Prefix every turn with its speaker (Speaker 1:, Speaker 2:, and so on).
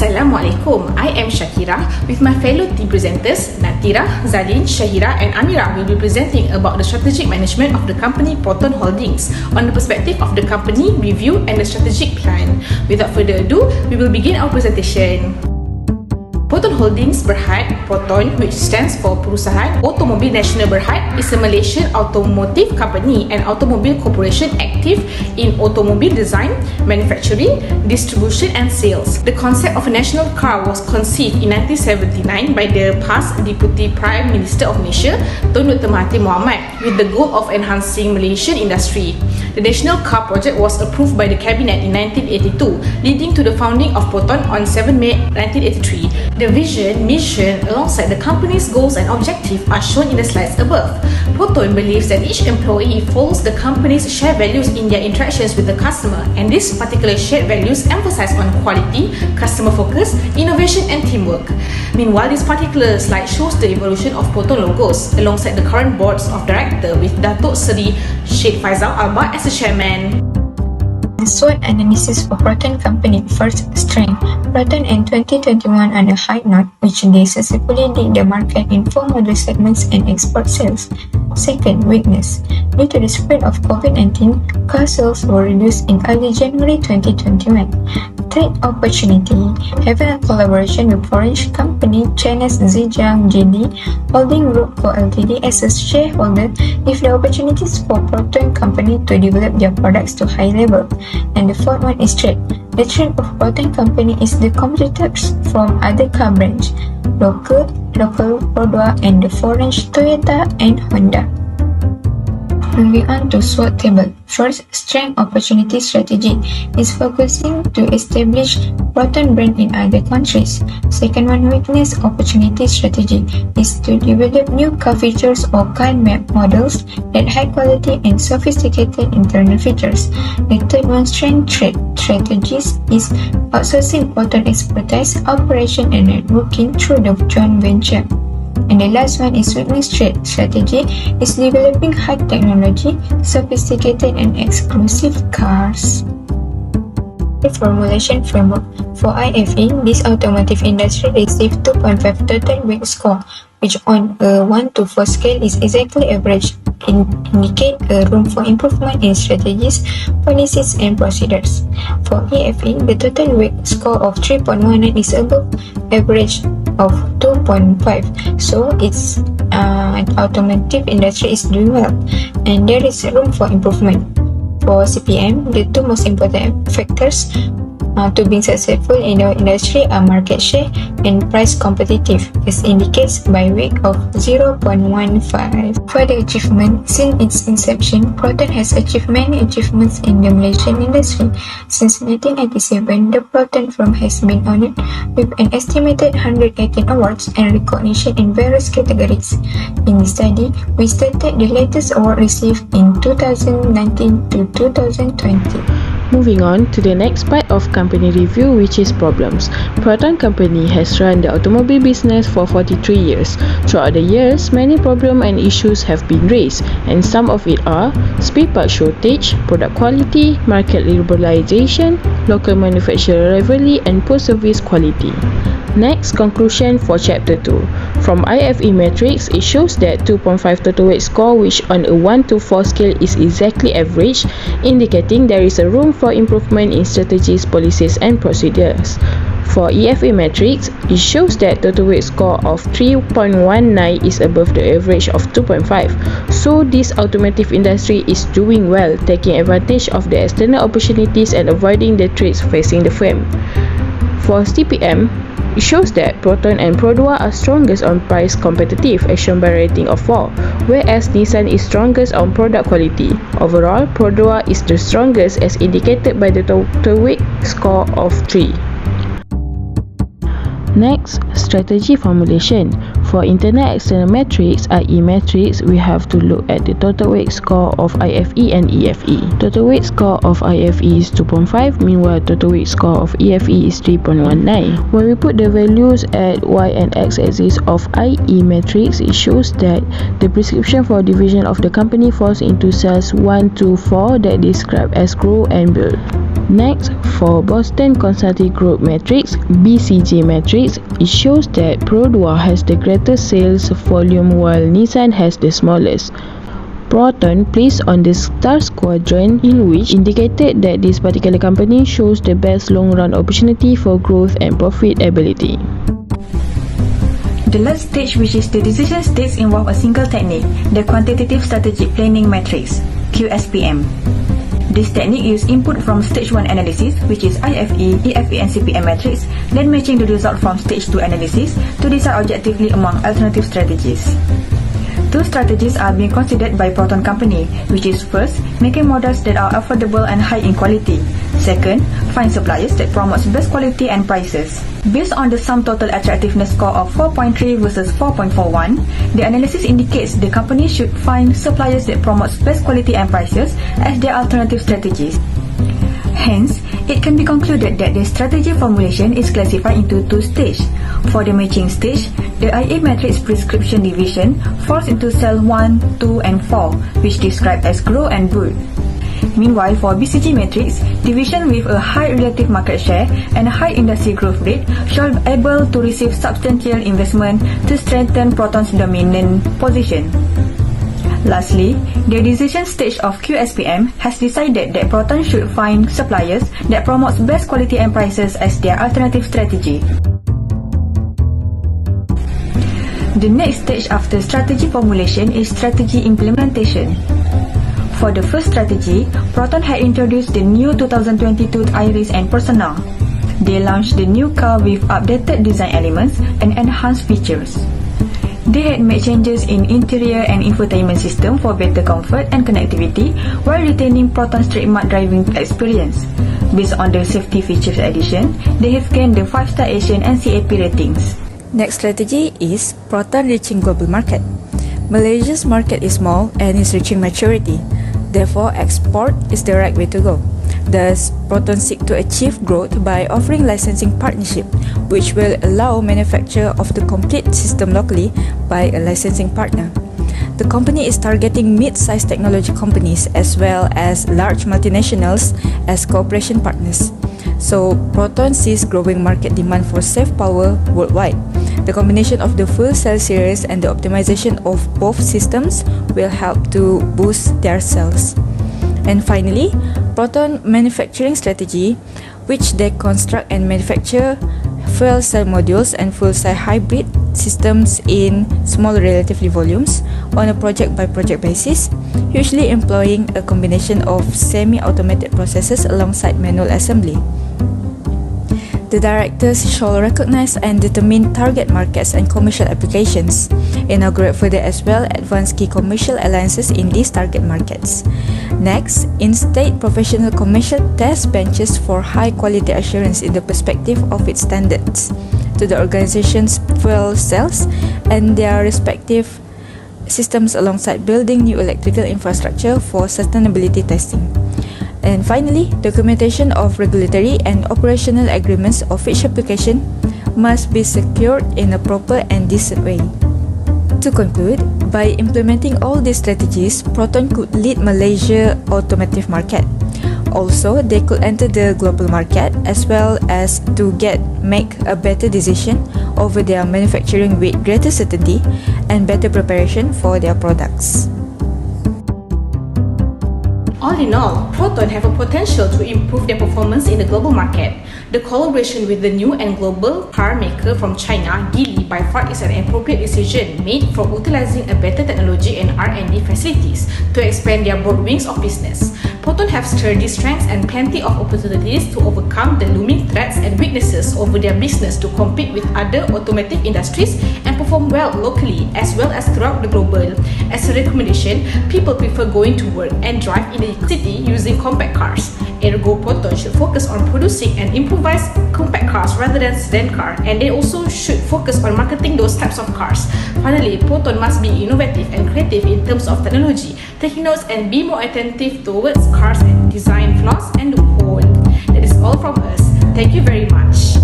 Speaker 1: Assalamualaikum. I am Shakirah with my fellow team presenters Nadthira, Zalin, Syahirah and Amirah will be presenting about the strategic management of the company PROTON Holdings on the perspective of the company, review and the strategic plan. Without further ado, we will begin our presentation. PROTON Holdings Berhad, PROTON, which stands for Perusahaan Otomobil Nasional Berhad, is a Malaysian automotive company and automobile corporation active in automobile design, manufacturing, distribution and sales. The concept of a national car was conceived in 1979 by the past Deputy Prime Minister of Malaysia, Tun Dr. Mahathir Mohamad, with the goal of enhancing Malaysian industry. The National Car Project was approved by the Cabinet in 1982, leading to the founding of PROTON on 7 May 1983. The vision, mission, alongside the company's goals and objectives are shown in the slides above. PROTON believes that each employee follows the company's shared values in their interactions with the customer, and these particular shared values emphasize on quality, customer focus, innovation and teamwork. Meanwhile, this particular slide shows the evolution of PROTON logos alongside the current boards of directors with Datuk Seri Sheikh Faizal Alba as the chairman.
Speaker 2: SWOT analysis for PROTON company. First, strength. PROTON in 2021 on a high note, which they successfully lead the market in 4 model segments and export sales. Second, weakness. Due to the spread of COVID-19, car sales were reduced in early January 2021. Third, opportunity. Having a collaboration with foreign company China's Zhejiang JD Holding Group Co Ltd as a shareholder, give the opportunities for PROTON company to develop their products to high level. And the fourth one is trade. The trade of PROTON company is the competitors from other car brands, local, Produa and the foreign Toyota and Honda. Moving on to SWOT table. First, strength opportunity strategy is focusing to establish PROTON brand in other countries. Second one, weakness opportunity strategy is to develop new car features or car models that high quality and sophisticated internal features. The third one, strength trade strategies is outsourcing PROTON expertise, operation and networking through the joint venture. And the last one is weakness trade strategy is developing high technology, sophisticated and exclusive cars. The formulation framework for IFE, this automotive industry received 2.5 total weight score, which on a 1 to 4 scale is exactly average, indicate a room for improvement in strategies, policies and procedures. For EFE, the total weight score of 3.19 is above average of 2.5, so it's automotive industry is doing well and there is room for improvement. For CPM, the two most important factors to being successful in the industry are market share and price competitive, as indicates by weight of 0.15. For the achievement, since its inception, PROTON has achieved many achievements in the Malaysian industry. Since 1997, the PROTON firm has been honored with an estimated 118 awards and recognition in various categories. In this study, we stated the latest award received in 2019 to 2020.
Speaker 3: Moving on to the next part of company review, which is problems. PROTON company has run the automobile business for 43 years. Throughout the years, many problems and issues have been raised, and some of it are spare part shortage, product quality, market liberalization, local manufacturer rivalry, and post-service quality. Next, conclusion for Chapter 2. From IFE metrics, it shows that 2.5 total weight score, which on a 1 to 4 scale is exactly average, indicating there is a room for improvement in strategies, policies and procedures. For EFE metrics, it shows that total weight score of 3.19 is above the average of 2.5. So this automotive industry is doing well, taking advantage of the external opportunities and avoiding the threats facing the firm. For CPM, it shows that PROTON and Produa are strongest on price competitive, as shown by rating of 4, whereas Nissan is strongest on product quality. Overall, Produa is the strongest as indicated by the total weight score of 3. Next, strategy formulation. For internal external metrics, i.e. metrics, we have to look at the total weight score of IFE and EFE. Total weight score of IFE is 2.5, meanwhile total weight score of EFE is 3.19. When we put the values at Y and X axis of IE metrics, it shows that the prescription for division of the company falls into cells 1 to 4 that describe as grow and build. Next, for Boston Consulting Group matrix, BCG matrix, it shows that Pro2 has the greatest sales volume while Nissan has the smallest. Proton placed on the stars quadrant, in which indicated that this particular company shows the best long-run opportunity for growth and profitability.
Speaker 4: The last stage, which is the decision stage, involves a single technique, the Quantitative Strategic Planning Matrix, QSPM. This technique uses input from stage 1 analysis, which is IFE, EFE and CPM matrix, then matching the result from stage 2 analysis to decide objectively among alternative strategies. Two strategies are being considered by Proton company, which is first, making models that are affordable and high in quality. Second, find suppliers that promotes best quality and prices. Based on the sum total attractiveness score of 4.3 versus 4.41, the analysis indicates the company should find suppliers that promotes best quality and prices as their alternative strategies. Hence, it can be concluded that the strategy formulation is classified into two stages. For the matching stage, the IA matrix prescription division falls into cell 1, 2 and 4, which described as grow and brood. Meanwhile, for BCG matrix, division with a high relative market share and a high industry growth rate shall be able to receive substantial investment to strengthen Proton's dominant position. Lastly, the decision stage of QSPM has decided that Proton should find suppliers that promotes best quality and prices as their alternative strategy. The next stage after strategy formulation is strategy implementation. For the first strategy, Proton had introduced the new 2022 Iris and Persona. They launched the new car with updated design elements and enhanced features. They had made changes in interior and infotainment system for better comfort and connectivity while retaining Proton's trademark driving experience. Based on the safety features addition, they have gained the 5-star Asian and CAP ratings.
Speaker 5: Next strategy is Proton reaching global market. Malaysia's market is small and is reaching maturity. Therefore, export is the right way to go. Thus, Proton seek to achieve growth by offering licensing partnership, which will allow manufacture of the complete system locally by a licensing partner. The company is targeting mid-sized technology companies as well as large multinationals as cooperation partners. So, Proton sees growing market demand for safe power worldwide. The combination of the full cell series and the optimization of both systems will help to boost their sales. And finally, Proton manufacturing strategy, which they construct and manufacture fuel cell modules and full cell hybrid systems in small relatively volumes on a project-by-project basis, usually employing a combination of semi-automated processes alongside manual assembly. The directors shall recognize and determine target markets and commercial applications, inaugurate further as well advanced key commercial alliances in these target markets. Next, instate professional commercial test benches for high quality assurance in the perspective of its standards to the organization's fuel cells and their respective systems alongside building new electrical infrastructure for sustainability testing. And finally, documentation of regulatory and operational agreements of each application must be secured in a proper and decent way. To conclude, by implementing all these strategies, Proton could lead Malaysia automotive market. Also, they could enter the global market as well as to make a better decision over their manufacturing with greater certainty and better preparation for their products.
Speaker 1: All in all, Proton have a potential to improve their performance in the global market. The collaboration with the new and global car maker from China, Geely, by far is an appropriate decision made from utilizing a better technology and R&D facilities to expand their broad wings of business. Proton have sturdy strengths and plenty of opportunities to overcome the looming threats and weaknesses over their business to compete with other automotive industries and perform well locally as well as throughout the global. As a recommendation, people prefer going to work and drive in the city using compact cars. Ergo, Proton should focus on producing and improvised compact cars rather than sedan car, and they also should focus on marketing those types of cars. Finally, Proton must be innovative and creative in terms of technology, taking notes and be more attentive towards cars and design flaws and loophole. That is all from us. Thank you very much.